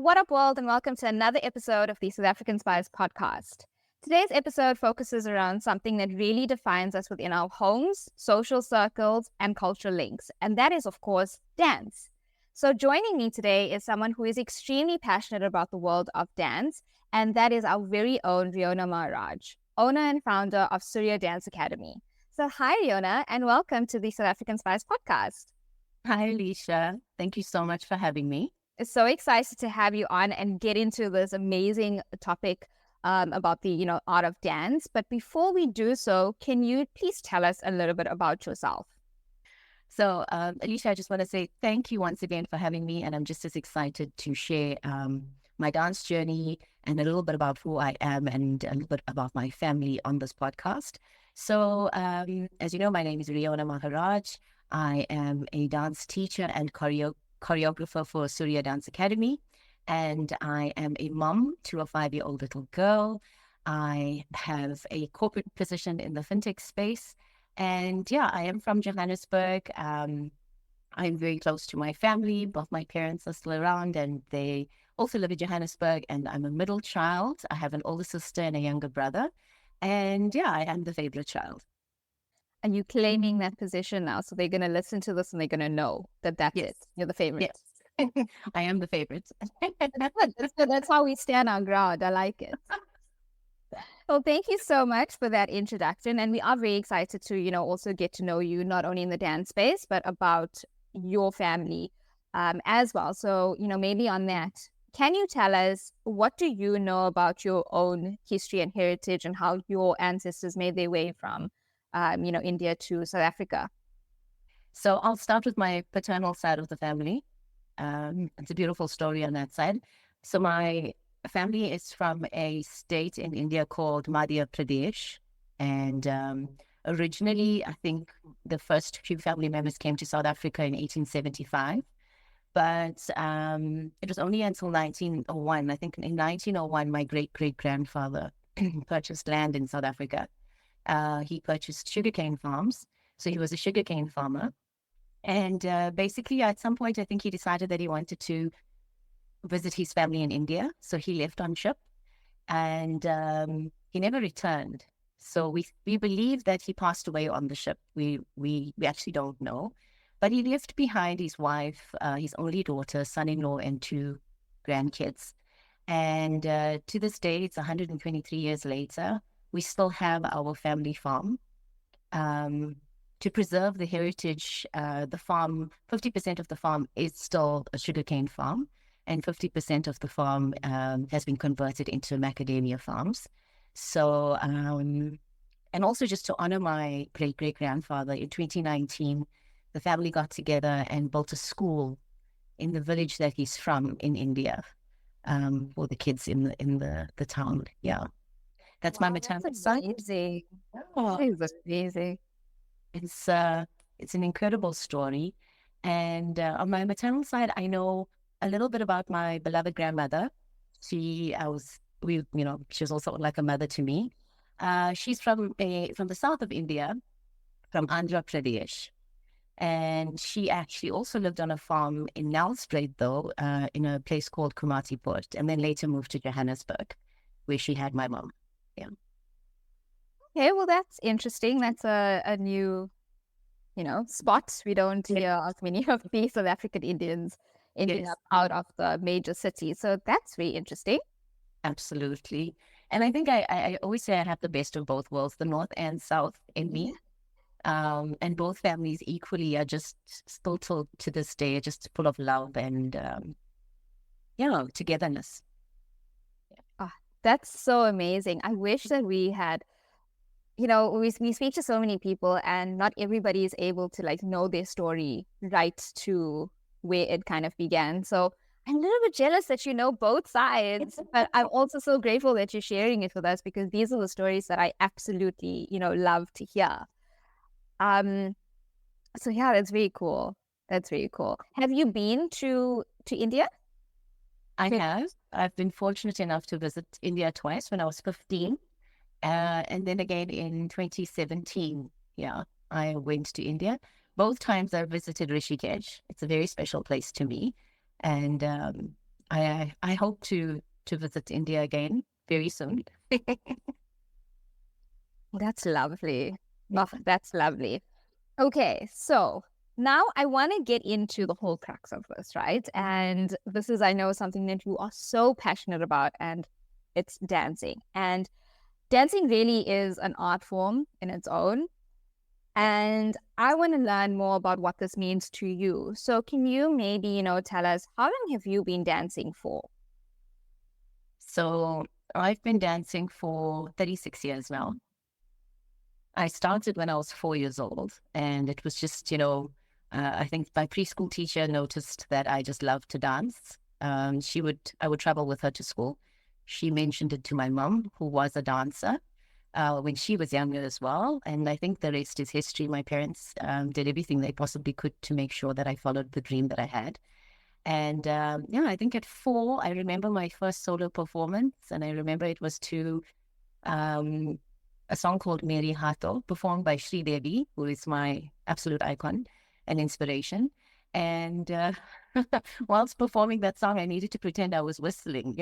What up, world, and welcome to another episode of the South African Spice podcast. Today's episode focuses around something that really defines us within our homes, social circles, and cultural links, and that is, of course, dance. So joining me today is someone who is extremely passionate about the world of dance, and that is our very own Riona Maharaj, owner and founder of Surya Dance Academy. So hi, Riona, and welcome to the South African Spice podcast. Hi, Alicia. Thank you so much for having me. So excited to have you on and get into this amazing topic about the art of dance. But before we do so, can you please tell us a little bit about yourself? So, Alicia, I just want to say thank you once again for having me. And I'm just as excited to share my dance journey and a little bit about who I am and a little bit about my family on this podcast. So, as you know, my name is Riona Maharaj. I am a dance teacher and choreographer for Surya Dance Academy. And I am a mom to a 5-year-old little girl. I have a corporate position in the fintech space. And yeah, I am from Johannesburg. I'm very close to my family. Both my parents are still around and they also live in Johannesburg. And I'm a middle child. I have an older sister and a younger brother. And yeah, I am the favorite child. Are you claiming that position now? So they're going to listen to this and they're going to know that that's Yes. it. You're the favorite. Yes, I am the favorite. That's how we stand our ground. I like it. Well, thank you so much for that introduction. And we are very excited to, also get to know you, not only in the dance space, but about your family as well. So, maybe on that, can you tell us, what do you know about your own history and heritage and how your ancestors made their way from, India to South Africa? So I'll start with my paternal side of the family. It's a beautiful story on that side. So my family is from a state in India called Madhya Pradesh. And originally, I think the first few family members came to South Africa in 1875. But it was only until 1901. I think in 1901, my great-great-grandfather purchased land in South Africa. He purchased sugarcane farms. So he was a sugarcane farmer. And basically, at some point, I think he decided that he wanted to visit his family in India. So he left on ship and he never returned. So we believe that he passed away on the ship. We actually don't know. But he left behind his wife, his only daughter, son-in-law, and 2 grandkids. And to this day, it's 123 years later, we still have our family farm. To preserve the heritage, the farm, 50% of the farm is still a sugarcane farm, and 50% of the farm has been converted into macadamia farms. So, and also just to honor my great-great-grandfather, in 2019, the family got together and built a school in the village that he's from in India for the kids in the town. Yeah, that's my maternal side. Amazing. Oh. That's amazing. It's an incredible story. And on my maternal side, I know a little bit about my beloved grandmother. She was also like a mother to me. She's from the south of India, from Andhra Pradesh. And she actually also lived on a farm in Nelspruit, though, in a place called Kumatiport, and then later moved to Johannesburg, where she had my mom. Yeah. Okay, well, that's interesting. That's a new, spot. We don't hear as many of the South African Indians ending up out of the major cities. So that's very interesting. Absolutely. And I think I always say I have the best of both worlds, the North and South in me. And both families equally are just still to this day, just full of love and, togetherness. Oh, that's so amazing. I wish that we had, we speak to so many people and not everybody is able to know their story right to where it kind of began. So I'm a little bit jealous that you know both sides, but I'm also so grateful that you're sharing it with us because these are the stories that I absolutely, love to hear. So yeah, that's very cool. That's very cool. Have you been to India? I have. I've been fortunate enough to visit India twice when I was 15. And then again in 2017, I went to India. Both times I visited Rishikesh. It's a very special place to me. And I hope to visit India again very soon. That's lovely. Oh, that's lovely. Okay, so now I want to get into the whole crux of this, right? And this is, I know, something that you are so passionate about, and it's dancing. And dancing really is an art form in its own. And I want to learn more about what this means to you. So can you maybe, tell us, how long have you been dancing for? So I've been dancing for 36 years now. I started when I was 4 years old, and it was just, I think my preschool teacher noticed that I just loved to dance. I would travel with her to school. She mentioned it to my mom, who was a dancer, when she was younger as well. And I think the rest is history. My parents did everything they possibly could to make sure that I followed the dream that I had. And I think at 4, I remember my first solo performance, and I remember it was to um, a song called Meri Hato, performed by Sri Devi, who is my absolute icon and inspiration. And whilst performing that song, I needed to pretend I was whistling,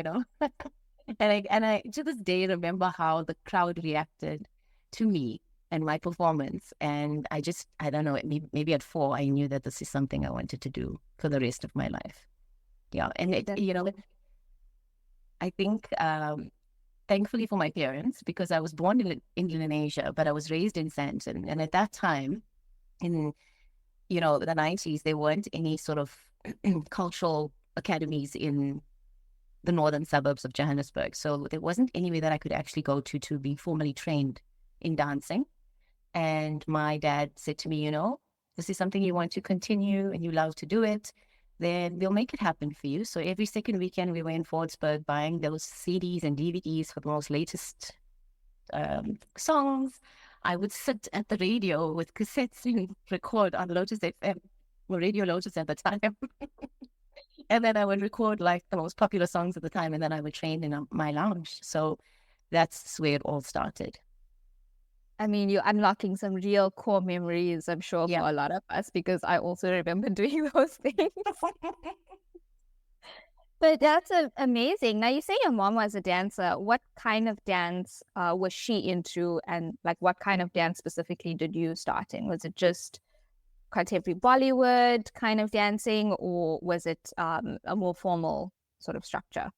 and I to this day remember how the crowd reacted to me and my performance. And I don't know, maybe at 4, I knew that this is something I wanted to do for the rest of my life. Yeah. And I think, thankfully for my parents, because I was born in Indonesia, but I was raised in Sandton. And at that time, in, the 90s, there weren't any sort of cultural academies in the northern suburbs of Johannesburg. So there wasn't anywhere that I could actually go to be formally trained in dancing. And my dad said to me, this is something you want to continue and you love to do it, then we'll make it happen for you. So every second weekend we were in Fordsburg buying those CDs and DVDs for the most latest songs. I would sit at the radio with cassettes and record on Lotus FM, or Radio Lotus at the time. And then I would record like the most popular songs at the time, and then I would train in my lounge. So that's where it all started. I mean, you're unlocking some real core memories, I'm sure, for a lot of us, because I also remember doing those things. But that's amazing. Now, you say your mom was a dancer. What kind of dance was she into? And like, what kind of dance specifically did you start in? Was it just contemporary Bollywood kind of dancing, or was it a more formal sort of structure?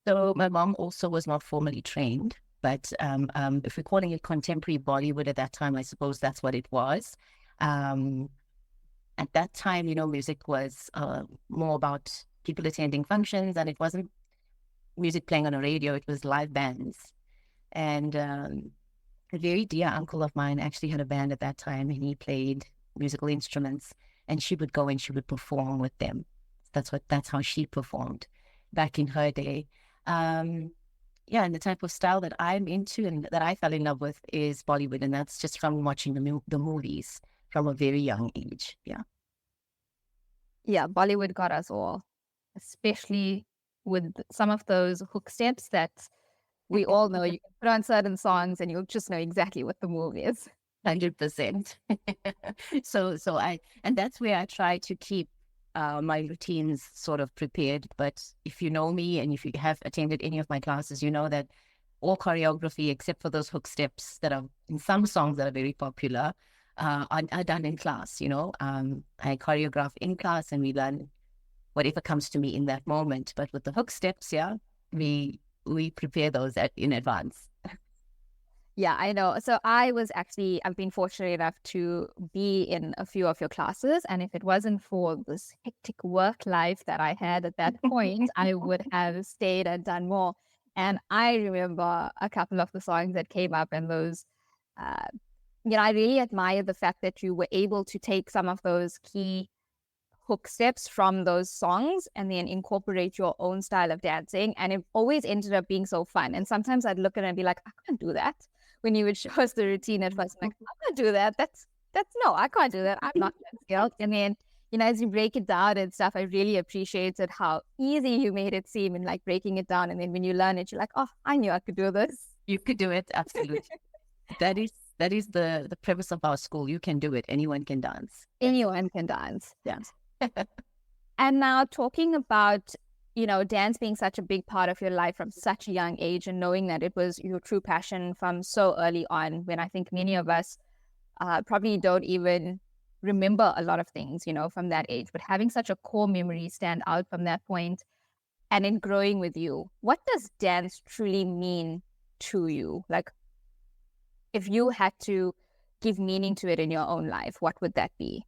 So my mom also was not formally trained, but if we're calling it contemporary Bollywood at that time, I suppose that's what it was. At that time, music was more about people attending functions, and it wasn't music playing on a radio, it was live bands. And a very dear uncle of mine actually had a band at that time, and he played musical instruments, and she would go and she would perform with them. That's how she performed back in her day. And the type of style that I'm into and that I fell in love with is Bollywood, and that's just from watching the movies from a very young age. Yeah, Bollywood got us all, especially with some of those hook steps that we all know. You can put on certain songs and you'll just know exactly what the movie is. 100%. And that's where I try to keep my routines sort of prepared. But if you know me and if you have attended any of my classes, you know that all choreography, except for those hook steps that are in some songs that are very popular, are done in class. I choreograph in class and we learn whatever comes to me in that moment. But with the hook steps, we prepare those in advance. Yeah, I know. So I've been fortunate enough to be in a few of your classes. And if it wasn't for this hectic work life that I had at that point, I would have stayed and done more. And I remember a couple of the songs that came up and those, I really admired the fact that you were able to take some of those key hook steps from those songs and then incorporate your own style of dancing. And it always ended up being so fun. And sometimes I'd look at it and be like, I can't do that. When you would show us the routine at first, I'm like, I can't do that. No, I can't do that. I'm not that skilled. And then, as you break it down and stuff, I really appreciated how easy you made it seem and like breaking it down. And then when you learn it, you're like, oh, I knew I could do this. You could do it. Absolutely. That is the premise of our school. You can do it. Anyone can dance. Anyone can dance. Yes. And now talking about dance being such a big part of your life from such a young age, and knowing that it was your true passion from so early on, when I think many of us probably don't even remember a lot of things, from that age, but having such a core memory stand out from that point and in growing with you, what does dance truly mean to you? Like, if you had to give meaning to it in your own life, what would that be?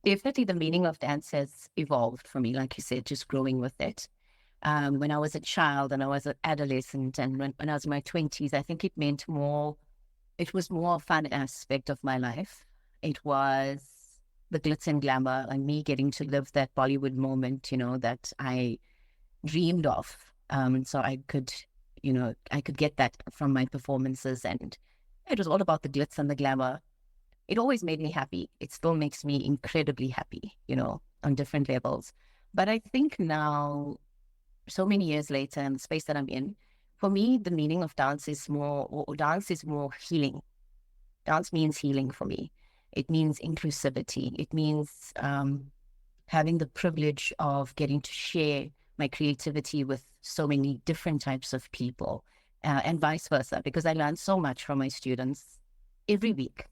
Definitely the meaning of dance has evolved for me, like you said, just growing with it. When I was a child and I was an adolescent and when I was in my 20s, I think it was more a fun aspect of my life. It was the glitz and glamour and me getting to live that Bollywood moment, that I dreamed of. So I could get that from my performances, and it was all about the glitz and the glamour. It always made me happy. It still makes me incredibly happy, on different levels. But I think now, so many years later, in the space that I'm in, for me, the meaning of dance is more healing. Dance means healing for me. It means inclusivity. It means having the privilege of getting to share my creativity with so many different types of people, and vice versa, because I learn so much from my students every week.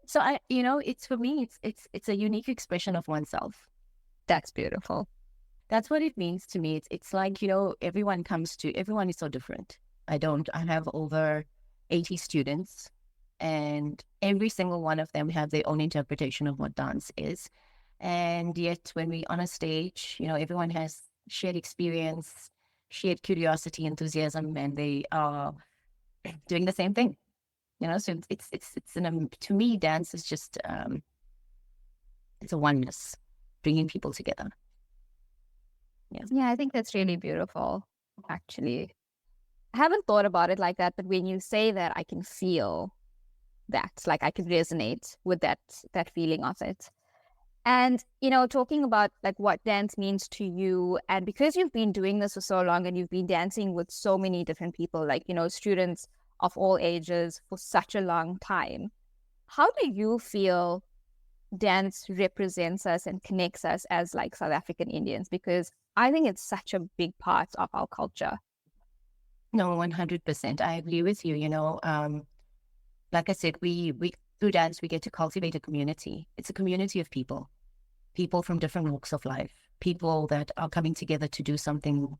So it's for me, it's a unique expression of oneself. That's beautiful. That's what it means to me. It's like, everyone is so different. I have over 80 students, and every single one of them have their own interpretation of what dance is. And yet when we're on a stage, everyone has shared experience, shared curiosity, enthusiasm, and they are doing the same thing. So to me, dance is just, it's a oneness, bringing people together. Yeah, I think that's really beautiful, actually. I haven't thought about it like that, but when you say that, I can feel that, like I can resonate with that feeling of it. And, talking about like what dance means to you, and because you've been doing this for so long and you've been dancing with so many different people, like, students of all ages for such a long time, how do you feel dance represents us and connects us as like South African Indians? Because I think it's such a big part of our culture. No, 100%. I agree with you. Like I said, we through dance, we get to cultivate a community. It's a community of people from different walks of life, people that are coming together to do something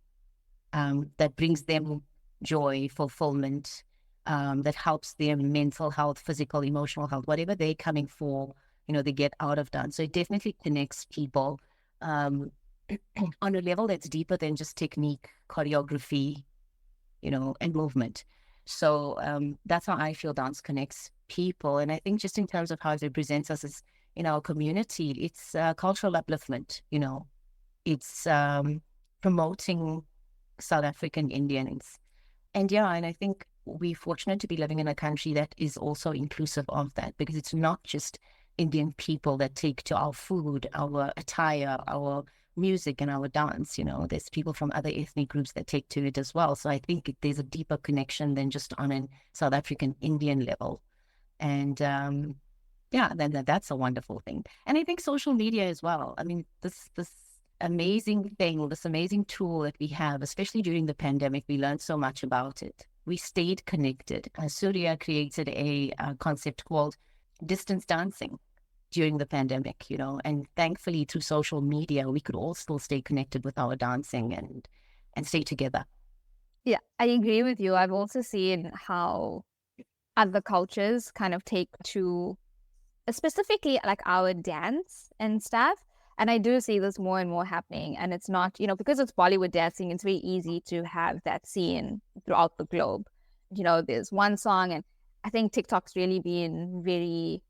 that brings them joy, fulfillment, that helps their mental health, physical, emotional health, whatever they're coming for, they get out of dance. So it definitely connects people on a level that's deeper than just technique, choreography, and movement. So that's how I feel dance connects people. And I think just in terms of how it represents us as in our community, it's cultural upliftment, it's promoting South African Indians. And I think we're fortunate to be living in a country that is also inclusive of that, because it's not just Indian people that take to our food, our attire, our music and our dance. There's people from other ethnic groups that take to it as well. So I think there's a deeper connection than just on a South African Indian level. And then that's a wonderful thing. And I think social media as well. I mean, this amazing thing, this amazing tool that we have, especially during the pandemic, we learned so much about it. We stayed connected. Surya created a concept called distance dancing during the pandemic, and thankfully through social media, we could all still stay connected with our dancing and stay together. Yeah, I agree with you. I've also seen how other cultures kind of take to specifically like our dance and stuff. And I do see this more and more happening. And it's not, because it's Bollywood dancing, it's very easy to have that seen throughout the globe. There's one song, and I think TikTok's really been very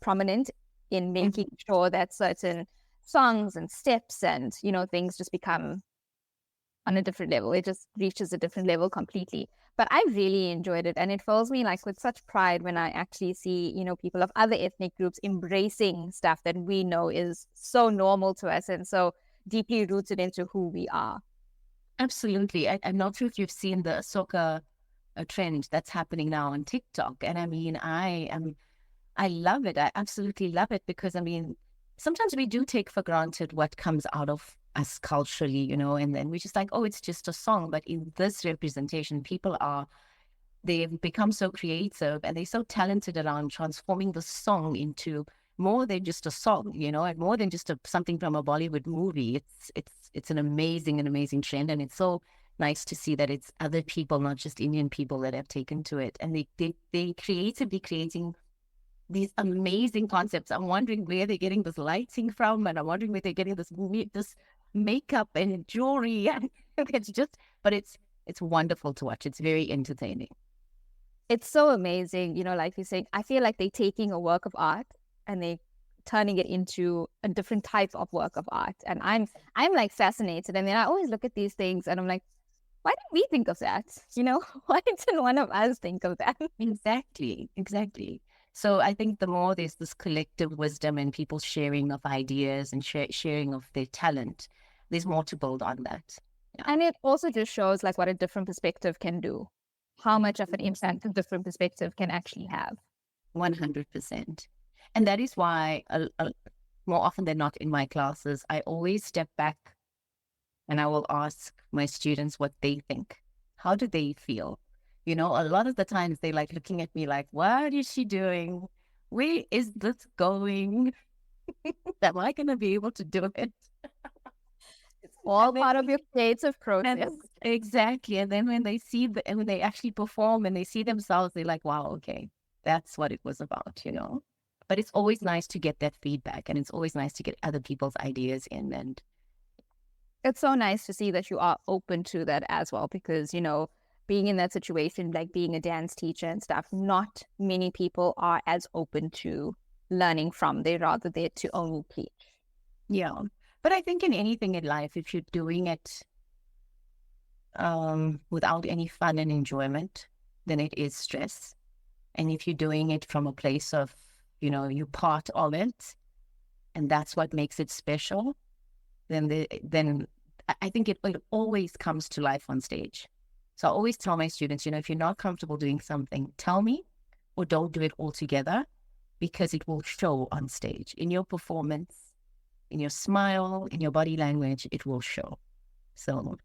prominent in making sure that certain songs and steps and, things just become on a different level. It just reaches a different level completely. But I really enjoyed it. And it fills me like with such pride when I actually see, people of other ethnic groups embracing stuff that we know is so normal to us and so deeply rooted into who we are. Absolutely. I'm not sure if you've seen the soca trend that's happening now on TikTok. And I mean, I love it. I absolutely love it, because I mean, sometimes we do take for granted what comes out of us culturally, you know, and then we're just like, oh, it's just a song. But in this representation, they've become so creative and they're so talented around transforming the song into more than just a song, you know, and more than just something from a Bollywood movie. It's an amazing trend, and it's so nice to see that it's other people, not just Indian people, that have taken to it, and they creatively creating these amazing concepts. I'm wondering where they're getting this lighting from, and I'm wondering where they're getting this makeup and jewelry. It's just, but it's wonderful to watch. It's very entertaining. It's so amazing, like you're saying, I feel like they're taking a work of art and they turning it into a different type of work of art. And I'm like fascinated. And then I always look at these things and I'm like, why didn't we think of that? Why didn't one of us think of that? Exactly. So I think the more there's this collective wisdom and people sharing of ideas and sharing of their talent, there's more to build on that. Yeah. And it also just shows like what a different perspective can do, how much of an impact a different perspective can actually have. 100%. And that is why more often than not in my classes, I always step back and I will ask my students what they think. How do they feel? A lot of the times they like looking at me like, what is she doing? Where is this going? Am I going to be able to do it? It's all part of your creative process. Exactly. And then when they and when they actually perform and they see themselves, they're like, wow, okay, that's what it was about, But it's always nice to get that feedback, and it's always nice to get other people's ideas in. And it's so nice to see that you are open to that as well, because, being in that situation, like being a dance teacher and stuff, not many people are as open to learning from. They're rather there to only teach. Yeah. But I think in anything in life, if you're doing it without any fun and enjoyment, then it is stress. And if you're doing it from a place of, you're part of it, and that's what makes it special, then I think it always comes to life on stage. So I always tell my students, if you're not comfortable doing something, tell me, or don't do it altogether, because it will show on stage. In your performance, in your smile, in your body language, it will show. So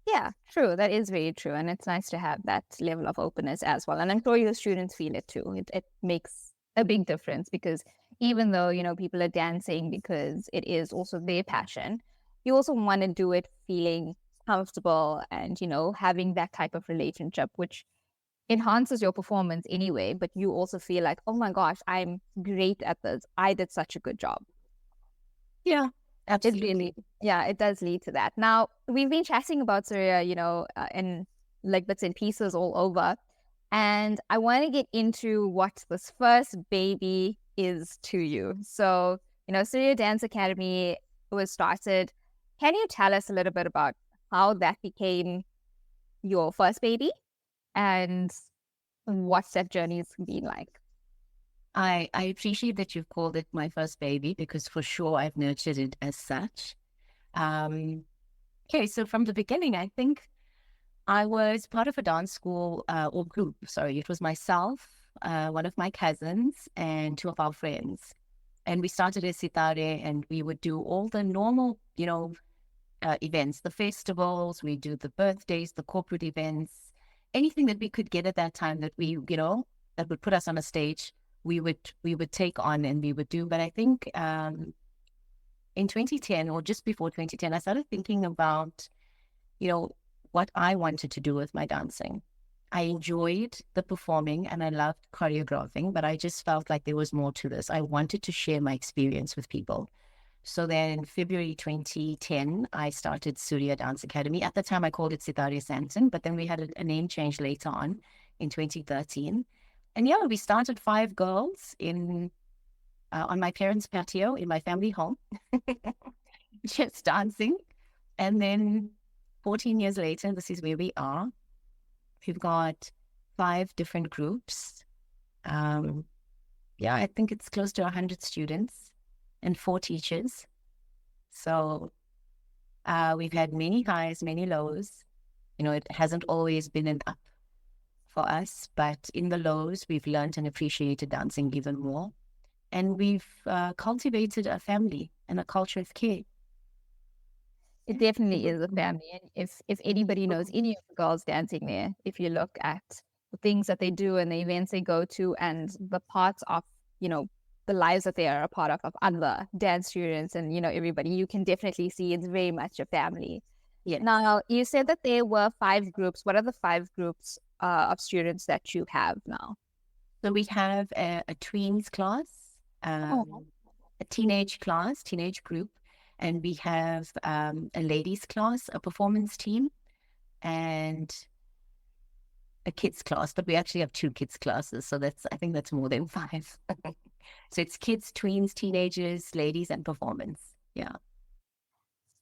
yeah, true. That is very true. And it's nice to have that level of openness as well. And I'm sure your students feel it too. It makes a big difference, because even though, people are dancing because it is also their passion, you also want to do it feeling comfortable and, having that type of relationship, which enhances your performance anyway. But you also feel like, oh my gosh, I'm great at this. I did such a good job. Yeah. Absolutely. It does lead to that. Now, we've been chatting about Surya, in like bits and pieces all over. And I want to get into what this first baby is to you. So, Surya Dance Academy was started. Can you tell us a little bit about how that became your first baby and what that journey has been like? I appreciate that you've called it my first baby, because for sure I've nurtured it as such. Okay, so from the beginning, I think I was part of a dance school or group. Sorry, it was myself, one of my cousins, and two of our friends. And we started as Sitare, and we would do all the normal, events, the festivals. We do the birthdays, the corporate events, anything that we could get at that time that we, that would put us on a stage. We would take on and we would do. But I think in 2010 or just before 2010, I started thinking about, what I wanted to do with my dancing. I enjoyed the performing and I loved choreographing, but I just felt like there was more to this. I wanted to share my experience with people. So then in February 2010, I started Surya Dance Academy. At the time, I called it Sitare Santon, but then we had a name change later on in 2013. And yeah, we started 5 girls on my parents' patio in my family home, just dancing. And then 14 years later, this is where we are. We've got 5 different groups. I think it's close to 100 students and 4 teachers. So we've had many highs, many lows. It hasn't always been an up for us, but in the lows, we've learned and appreciated dancing even more. And we've cultivated a family and a culture of care. It definitely is a family. And if anybody knows any of the girls dancing there, if you look at the things that they do and the events they go to and the parts of, you know, the lives that they are a part of other dance students and, you know, everybody, you can definitely see it's very much a family. Yes. Now, you said that there were 5 groups. What are the 5 groups of students that you have now? So we have a tweens class, Oh, a teenage class, teenage group, and we have a ladies class, a performance team, and a kids class. But we actually have 2 kids classes, so I think that's more than 5. So it's kids, tweens, teenagers, ladies, and performance. Yeah.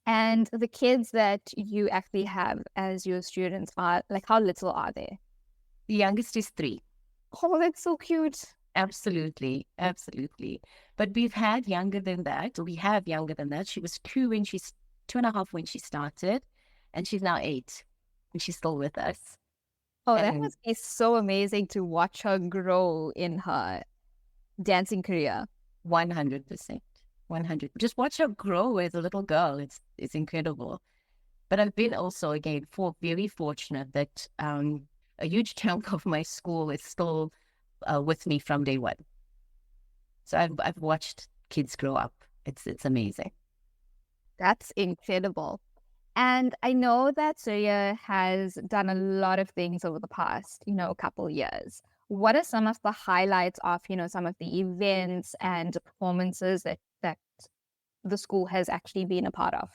and the kids that you actually have as your students are like, how little are they? The youngest is 3. Oh, that's so cute. Absolutely, absolutely. But we've had younger than that. We have younger than that. She was 2 when 2.5 when she started, and she's now 8, and she's still with us. Oh, that And must be so amazing to watch her grow in her dancing career. 100%, 100. Just watch her grow as a little girl. It's incredible. But I've been also again very fortunate that a huge chunk of my school is still with me from day one. So I've watched kids grow up. It's amazing. That's incredible. And I know that Surya has done a lot of things over the past, you know, couple years. What are some of the highlights of, you know, some of the events and performances that the school has actually been a part of?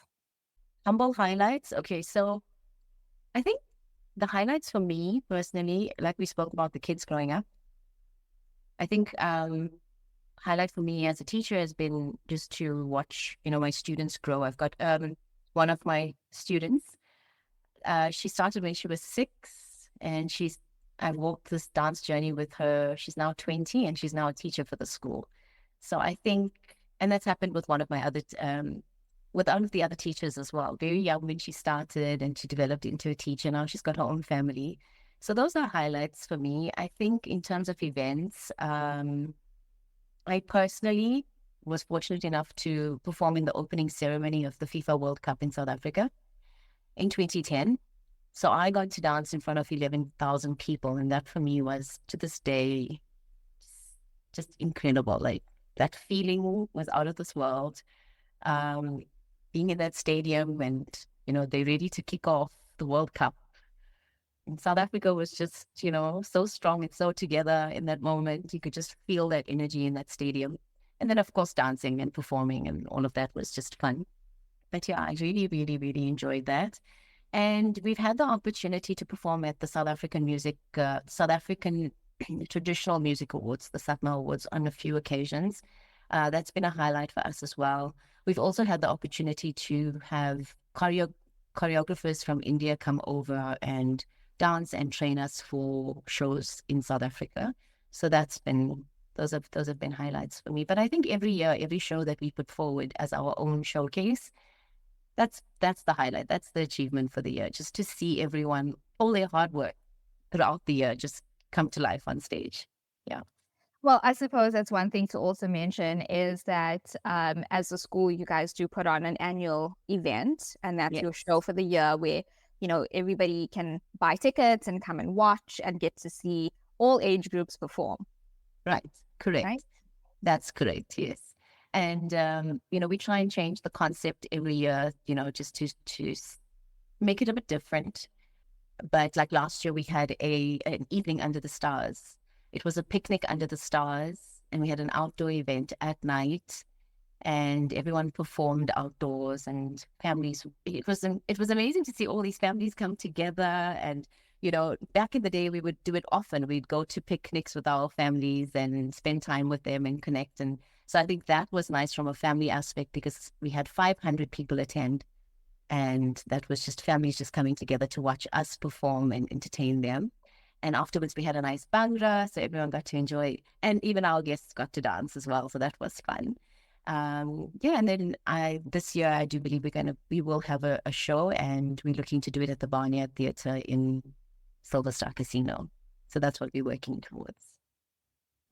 Humble highlights. Okay, so I think the highlights for me personally, like we spoke about the kids growing up, I think highlight for me as a teacher has been just to watch, my students grow. I've got one of my students. She started when she was 6, and I walked this dance journey with her. She's now 20, and she's now a teacher for the school. So I think, and that's happened with one of my other, with one of the other teachers as well. Very young when she started, and she developed into a teacher. Now she's got her own family. So those are highlights for me. I think in terms of events, I personally was fortunate enough to perform in the opening ceremony of the FIFA World Cup in South Africa in 2010. So I got to dance in front of 11,000 people. And that for me was, to this day, just incredible. Like, that feeling was out of this world. Being in that stadium and, they're ready to kick off the World Cup. And South Africa was just, so strong and so together in that moment. You could just feel that energy in that stadium. And then, of course, dancing and performing and all of that was just fun. But yeah, I really, really, really enjoyed that. And we've had the opportunity to perform at the South African Traditional Music Awards, the SATMA Awards, on a few occasions. That's been a highlight for us as well. We've also had the opportunity to have choreographers from India come over and dance and train us for shows in South Africa. So those have been highlights for me. But I think every year, every show that we put forward as our own showcase, that's the highlight. That's the achievement for the year. Just to see everyone, all their hard work throughout the year, just come to life on stage. Yeah. Well, I suppose that's one thing to also mention is that as a school, you guys do put on an annual event, and that's your Yes. show for the year where, everybody can buy tickets and come and watch and get to see all age groups perform. Right. Correct. Right? That's correct. Yes. And, we try and change the concept every year, just to make it a bit different. But like last year, we had an evening under the stars. It was a picnic under the stars, and we had an outdoor event at night, and everyone performed outdoors, and families. It was amazing to see all these families come together. And back in the day, we would do it often. We'd go to picnics with our families and spend time with them and connect. And so I think that was nice from a family aspect, because we had 500 people attend. And that was just families just coming together to watch us perform and entertain them. And afterwards, we had a nice bhangra, so everyone got to enjoy. And even our guests got to dance as well, so that was fun. And then this year, I do believe we will have a show, and we're looking to do it at the Barnyard Theatre in Silver Star Casino. So that's what we're working towards.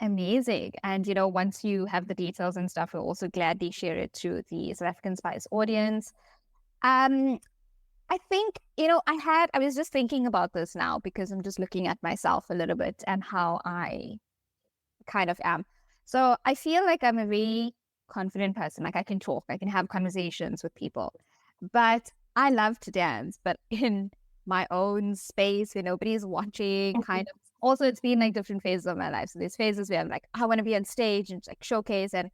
Amazing. And, once you have the details and stuff, we'll also gladly share it to the South African Spice audience. Um, I think, I was just thinking about this now because I'm just looking at myself a little bit and how I kind of am. So I feel like I'm a very confident person. Like I can talk, I can have conversations with people, but I love to dance, but in my own space where nobody's watching, kind of. Also, it's been like different phases of my life. So there's phases where I'm like, I want to be on stage and like showcase. And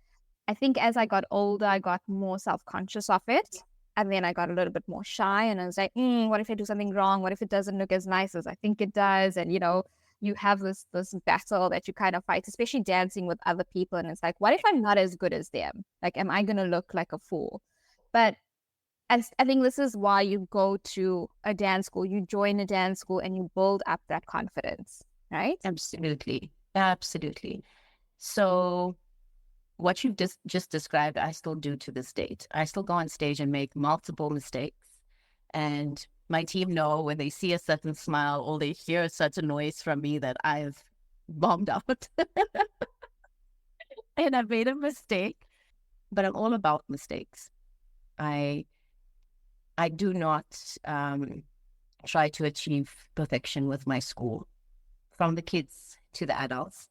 I think as I got older, I got more self-conscious of it. And then I got a little bit more shy and I was like, what if I do something wrong? What if it doesn't look as nice as I think it does? And you have this battle that you kind of fight, especially dancing with other people. And it's like, what if I'm not as good as them? Like, am I gonna look like a fool? But I think this is why you go to a dance school, you join a dance school and you build up that confidence, right? Absolutely. Absolutely. So what you've just described, I still do to this date. I still go on stage and make multiple mistakes. And my team know when they see a certain smile or they hear such a noise from me that I've bombed out and I've made a mistake. But I'm all about mistakes. I do not try to achieve perfection with my school, from the kids to the adults.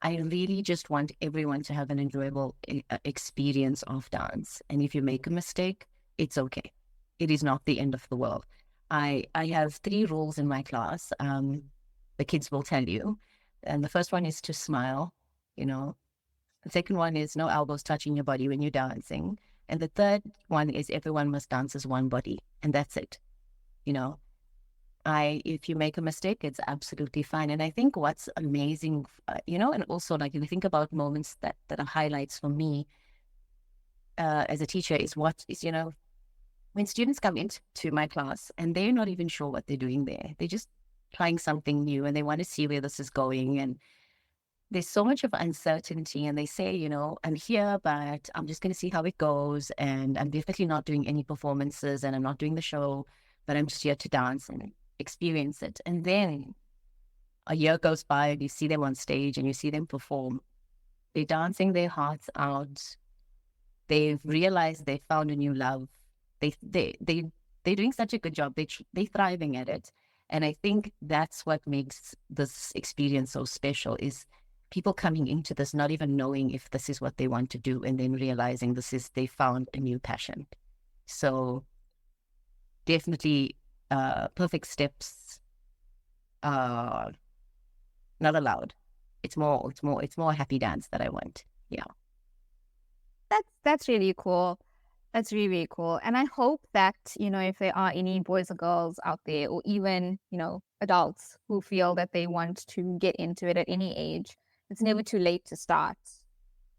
I really just want everyone to have an enjoyable experience of dance. And if you make a mistake, it's okay. It is not the end of the world. I have 3 rules in my class. The kids will tell you. And the first one is to smile, you know. The second one is no elbows touching your body when you're dancing. And the third one is everyone must dance as one body. And that's it. You know, if you make a mistake, it's absolutely fine. And I think what's amazing, and also like if you think about moments that are highlights for me as a teacher is when students come into my class and they're not even sure what they're doing there. They're just trying something new and they want to see where this is going. And there's so much of uncertainty and they say, I'm here, but I'm just going to see how it goes. And I'm definitely not doing any performances and I'm not doing the show, but I'm just here to dance and experience it. And then a year goes by and you see them on stage and you see them perform. They're dancing their hearts out. They've realized they found a new love. They're doing such a good job. They're thriving at it. And I think that's what makes this experience so special is people coming into this, not even knowing if this is what they want to do, and then realizing they found a new passion. So definitely perfect steps are not allowed. It's more happy dance that I want. Yeah. That's really cool. That's really, really cool. And I hope that, if there are any boys or girls out there, or even, adults who feel that they want to get into it at any age, it's never too late to start.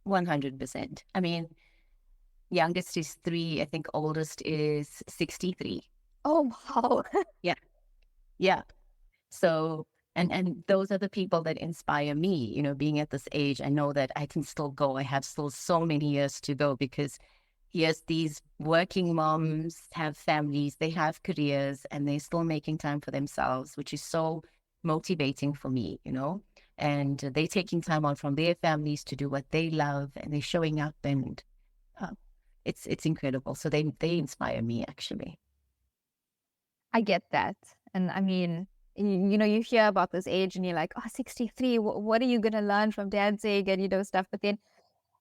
100%. I mean, youngest is 3. I think oldest is 63. Oh, wow. Yeah. Yeah. So, and those are the people that inspire me, being at this age. I know that I can still go. I have still so many years to go because yes, these working moms have families, they have careers, and they're still making time for themselves, which is so motivating for me, and they're taking time out from their families to do what they love, and they're showing up, and it's incredible. So they inspire me, actually. I get that. And I mean, you hear about this age and you're like, oh, 63, what are you going to learn from dancing and, stuff. But then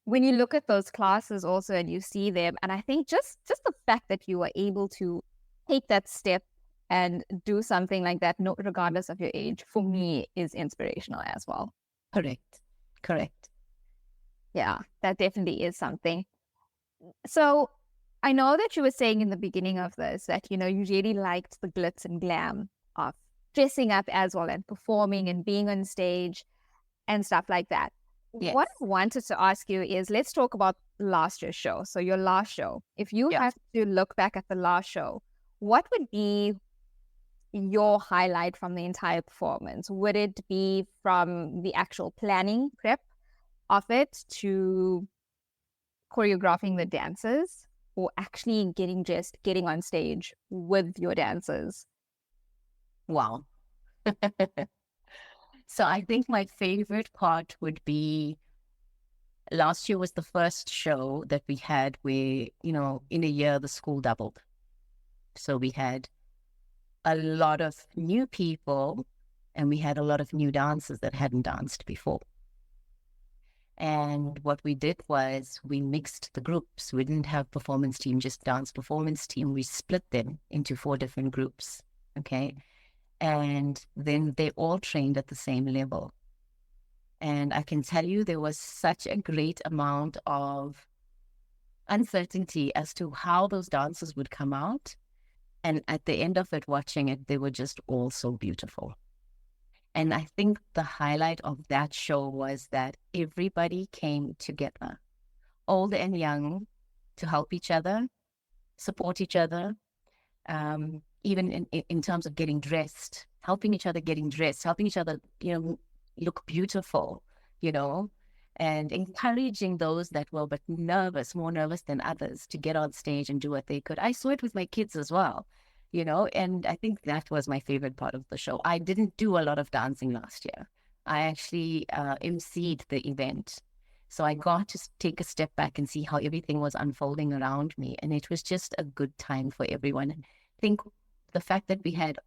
when you look at those classes also and you see them, and I think just the fact that you are able to take that step and do something like that, regardless of your age, for me is inspirational as well. Correct. Yeah, that definitely is something. So I know that you were saying in the beginning of this that, you really liked the glitz and glam of dressing up as well and performing and being on stage and stuff like that. Yes. What I wanted to ask you is, let's talk about last year's show. So your last show, if you have to look back at the last show, what would be your highlight from the entire performance? Would it be from the actual planning prep of it to choreographing the dances, or actually getting on stage with your dancers? Wow. So I think my favorite part would be last year was the first show that we had where, in a year, the school doubled. So we had a lot of new people and we had a lot of new dancers that hadn't danced before. And what we did was we mixed the groups. We didn't have performance team, just dance performance team. We split them into 4 different groups. Okay. And then they all trained at the same level. And I can tell you there was such a great amount of uncertainty as to how those dances would come out. And at the end of it, watching it, they were just all so beautiful. And I think the highlight of that show was that everybody came together, old and young, to help each other, support each other, even in terms of getting dressed, helping each other getting dressed, helping each other, look beautiful, and encouraging those that were but nervous, more nervous than others, to get on stage and do what they could. I saw it with my kids as well. And I think that was my favorite part of the show. I didn't do a lot of dancing last year. I actually emceed the event. So I got to take a step back and see how everything was unfolding around me. And it was just a good time for everyone. I think the fact that we had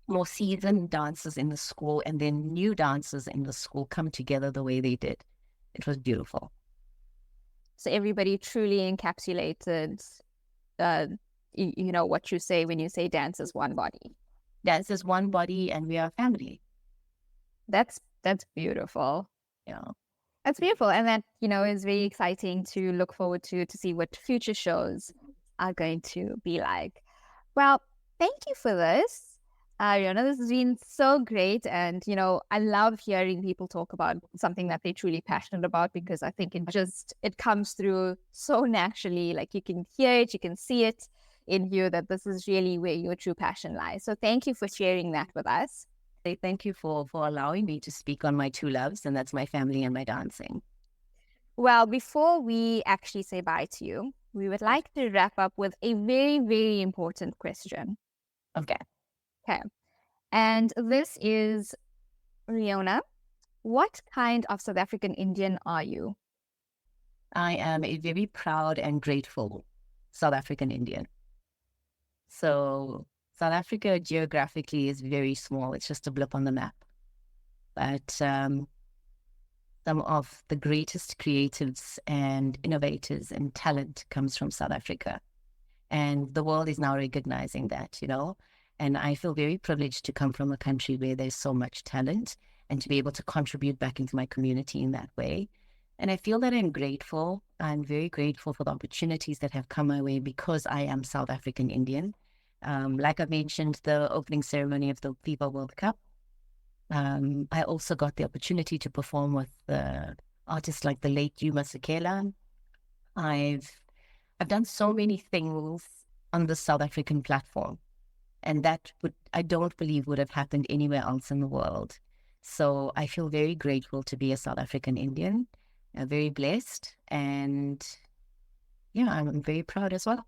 more seasoned dancers in the school and then new dancers in the school come together the way they did, it was beautiful. So everybody truly encapsulated what you say when you say dance is one body. Dance is one body and we are family. That's beautiful. Yeah. That's beautiful. And that, is very exciting to look forward to see what future shows are going to be like. Well, thank you for this. Riona, this has been so great. And, I love hearing people talk about something that they're truly passionate about, because I think it comes through so naturally. Like, you can hear it, you can see it in you, that this is really where your true passion lies. So thank you for sharing that with us. Thank you for allowing me to speak on my two loves, and that's my family and my dancing. Well, before we actually say bye to you, we would like to wrap up with a very, very important question. Okay. And this is, Riona, what kind of South African Indian are you? I am a very proud and grateful South African Indian. So South Africa geographically is very small. It's just a blip on the map. But some of the greatest creatives and innovators and talent comes from South Africa. And the world is now recognizing that, And I feel very privileged to come from a country where there's so much talent and to be able to contribute back into my community in that way. And I feel that I'm grateful. I'm very grateful for the opportunities that have come my way because I am South African Indian. Like I mentioned, the opening ceremony of the FIFA World Cup, I also got the opportunity to perform with artists like the late Yuma Sakela. I've done so many things on the South African platform, and that I don't believe would have happened anywhere else in the world. So I feel very grateful to be a South African Indian, very blessed, and I'm very proud as well.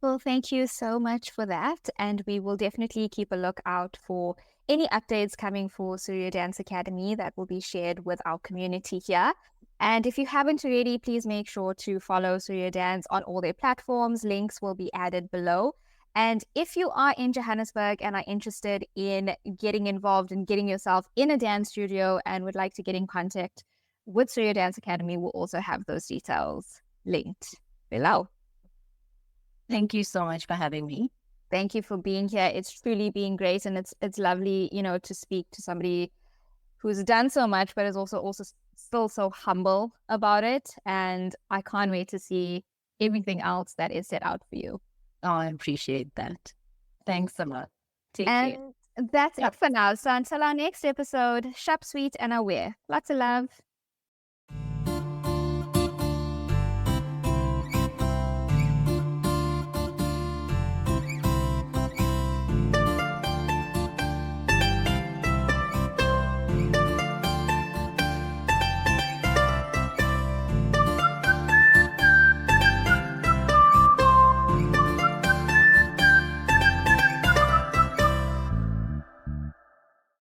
Well, thank you so much for that. And we will definitely keep a lookout for any updates coming for Surya Dance Academy that will be shared with our community here. And if you haven't already, please make sure to follow Surya Dance on all their platforms. Links will be added below. And if you are in Johannesburg and are interested in getting involved and getting yourself in a dance studio and would like to get in contact with Surya Dance Academy, we'll also have those details linked below. Thank you so much for having me. Thank you for being here. It's truly been great. And it's lovely, to speak to somebody who's done so much, but is also still so humble about it. And I can't wait to see everything else that is set out for you. Oh, I appreciate that. Thanks a lot. Take care. And that's it for now. So until our next episode, shop sweet and aware. Lots of love.